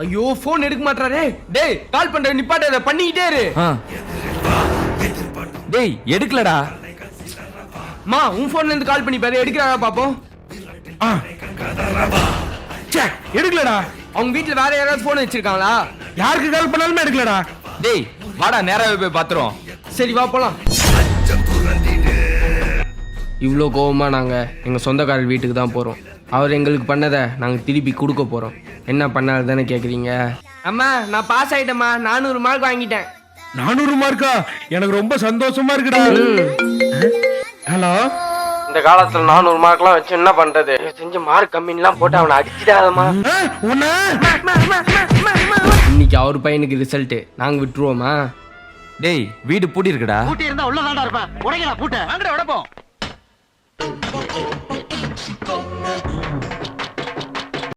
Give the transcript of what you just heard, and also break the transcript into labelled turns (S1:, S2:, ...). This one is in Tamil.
S1: ஐயோ போன் எடுக்க மாட்டாரே. டேய் கால் பண்ற நிப்பாட்ட பண்ணிக்கிட்டே இரு.
S2: டேய் எடுக்கலடா.
S1: மா உன் போன்ல இருந்து கால் பண்ணி பாரு, எடுக்கறாரா பாப்போம்.
S3: எடுக்கலடா.
S1: அவங்க வீட்ல வேற யாராவது போன் வச்சிருக்காங்களா?
S3: யாருக்கு கால் பண்ணாலுமே எடுக்கலடா.
S2: டேய் வாடா நேராவே போய் பாத்துறோம்.
S1: சரி வா போலாம். இவ்வளோ கோவமா நாங்க எங்க சொந்தக்காரர் வீட்டுக்கு தான் போறோம். அவர் எங்களுக்கு பண்ணதை நாங்க திருப்பி கொடுக்க போறோம். என்ன பண்ணாரு தானே கேக்குறீங்க? அம்மா நான் பாஸ் ஆயிட்டேம்மா, 400 மார்க் வாங்கிட்டேன்.
S3: 400 மார்க்கா? எனக்கு ரொம்ப சந்தோஷமா இருக்குடா. ஹலோ,
S1: இந்த காலத்துல 400 மார்க்லாம் வச்சு என்ன பண்றது? செஞ்ச மார்க் கம்மின்லாம் போட்டு அவனை அடிச்சிடாதம்மா. இன்னைக்கு அவர் பையனுக்கு ரிசல்ட், நாங்க விட்டுருவோமா?
S2: டேய் வீடு பூட்டி இருக்குடா.
S4: பூட்டி இருந்தா உள்ளதாண்டா இருப்பேன். உடைக்கடா பூட்ட. வாங்கடா உடைப்போம்.